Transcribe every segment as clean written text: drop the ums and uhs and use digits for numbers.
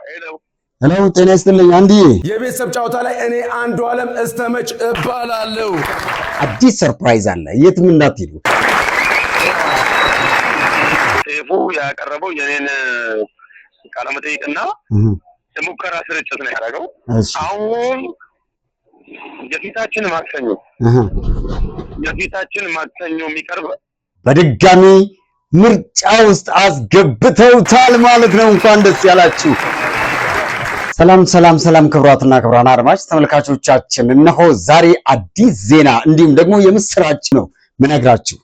ሄሎ ጤና ይስጥልኝ አንዲ የቤተሰብ ጨዋታ ላይ እኔ አንዱ ዓለም እስተመጭ እባላለሁ። አዲስ ሰርፕራይዝ አለ የትም እንዳትሄዱ። ሴፉ ያቀረበው የኔን ቃለ መጠይቅና የሙከራ ስርጭት ነው ያደረገው። አሁን የፊታችን ማክሰኞ የሚቀርብ በድጋሚ ምርጫ ውስጥ አስገብተውታል ማለት ነው። እንኳን ደስ ያላችሁ። ሰላም ክብራትና ክብራን አድማጭ ተመልካቾቻችን፣ እነሆ ዛሬ አዲስ ዜና እንዲሁም ደግሞ የምስራች ነው ምነግራችሁ።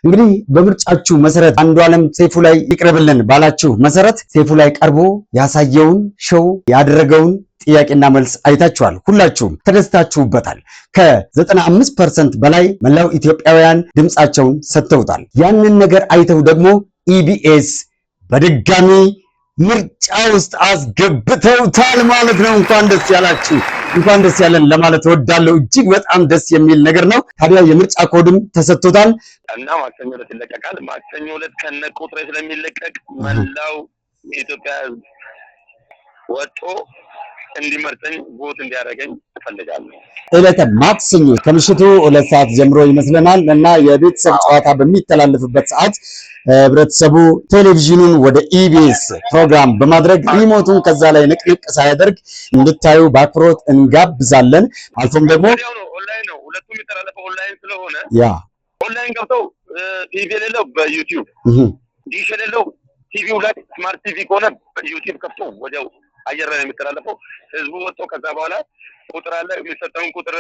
እንግዲህ በምርጫችሁ መሰረት አንዱ ዓለም ሴፉ ላይ ይቅርብልን ባላችሁ መሰረት ሴፉ ላይ ቀርቦ ያሳየውን ሾው ያደረገውን ጥያቄና መልስ አይታችኋል። ሁላችሁም ተደስታችሁበታል። ከ95% በላይ መላው ኢትዮጵያውያን ድምጻቸውን ሰጥተውታል። ያንን ነገር አይተው ደግሞ ኢቢኤስ በድጋሚ ምርጫ ውስጥ አስገብተውታል ማለት ነው። እንኳን ደስ ያላችሁ፣ እንኳን ደስ ያለን ለማለት እወዳለሁ። እጅግ በጣም ደስ የሚል ነገር ነው። ታዲያ የምርጫ ኮድም ተሰጥቶታል እና ማክሰኞ ዕለት ይለቀቃል። ማክሰኞ ዕለት ከነ ቁጥሬ ስለሚለቀቅ መላው የኢትዮጵያ ሕዝብ ወጥቶ እንዲመርጠኝ ቦት እንዲያደርገኝ እፈልጋለሁ። ዕለተ ማክሰኞ ከምሽቱ 2 ሰዓት ጀምሮ ይመስለናል እና የቤተሰብ ጨዋታ በሚተላለፍበት ሰዓት ህብረተሰቡ ቴሌቪዥኑን ወደ ኢቢኤስ ፕሮግራም በማድረግ ሪሞቱን ከዛ ላይ ንቅንቅ ሳያደርግ እንድታዩ በአክብሮት እንጋብዛለን። አልፎም ደግሞ ኦንላይን ነው፣ ሁለቱም የሚተላለፈው ኦንላይን ስለሆነ ያ ኦንላይን ገብተው ቲቪ የሌለው በዩቲዩብ ዲሽ የሌለው ቲቪው ላይ ስማርት ቲቪ ከሆነ በዩቲዩብ ከፍቶ ወዲያው አየር ላይ የሚተላለፈው ህዝቡ ወጥቶ ከዛ በኋላ ቁጥር አለ የሚሰጠውን ቁጥር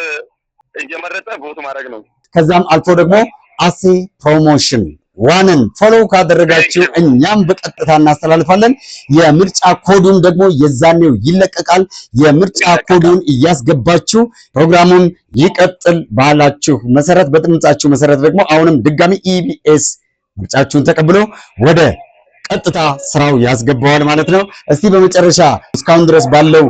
እየመረጠ ቦት ማድረግ ነው። ከዛም አልፎ ደግሞ አሴ ፕሮሞሽን ዋንን ፎሎ ካደረጋችሁ እኛም በቀጥታ እናስተላልፋለን። የምርጫ ኮዱን ደግሞ የዛኔው ይለቀቃል። የምርጫ ኮዱን እያስገባችሁ ፕሮግራሙን ይቀጥል ባላችሁ መሰረት በድምጻችሁ መሰረት ደግሞ አሁንም ድጋሚ ኢቢኤስ ምርጫችሁን ተቀብሎ ወደ ቀጥታ ስራው ያስገባዋል ማለት ነው። እስቲ በመጨረሻ እስካሁን ድረስ ባለው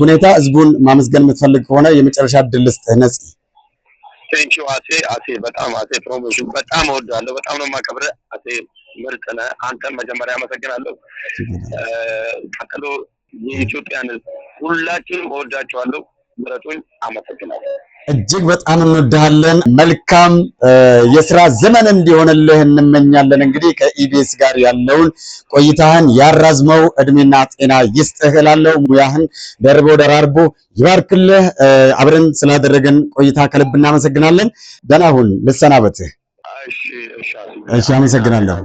ሁኔታ ህዝቡን ማመስገን የምትፈልግ ከሆነ የመጨረሻ እድል ልስጥህ ነፂ። ቴንኪው አሴ በጣም አሴ ፕሮሞሽን በጣም እወዳለሁ። በጣም ነው የማከብረው አሴ፣ ምርጥ ነህ። አንተም መጀመሪያ አመሰግናለሁ። ቀጥሎ የኢትዮጵያን ሁላችንም እወዳቸዋለሁ። ምረጡኝ። አመሰግናለሁ። እጅግ በጣም እንወድሃለን። መልካም የስራ ዘመን እንዲሆንልህ እንመኛለን። እንግዲህ ከኢቢኤስ ጋር ያለውን ቆይታህን ያራዝመው፣ እድሜና ጤና ይስጥህ እላለሁ። ሙያህን ደራርቦ ይባርክልህ። አብረን ስላደረገን ቆይታ ከልብ እናመሰግናለን። ደህና ሁን። ልሰናበትህ። እሺ፣ አመሰግናለሁ።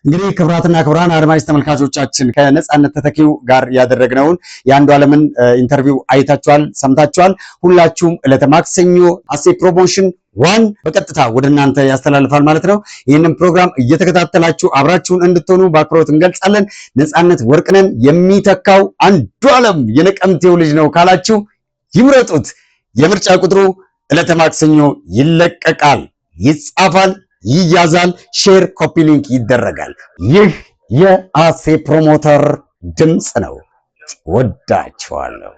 እንግዲህ ክብራትና ክብራን አድማጭ ተመልካቾቻችን ከነጻነት ተተኪው ጋር ያደረግነውን የአንዱ ዓለምን ኢንተርቪው አይታችኋል፣ ሰምታችኋል። ሁላችሁም ዕለተ ማክሰኞ አሴ ፕሮሞሽን ዋን በቀጥታ ወደ እናንተ ያስተላልፋል ማለት ነው። ይህንን ፕሮግራም እየተከታተላችሁ አብራችሁን እንድትሆኑ በአክብሮት እንገልጻለን። ነጻነት ወርቅነን የሚተካው አንዱ ዓለም የነቀምቴው ልጅ ነው ካላችሁ ይምረጡት። የምርጫ ቁጥሩ ዕለተ ማክሰኞ ይለቀቃል፣ ይጻፋል፣ ይያዛል፣ ሼር ኮፒ ሊንክ ይደረጋል። ይህ የአሴ ፕሮሞተር ድምጽ ነው። ወዳችኋለሁ።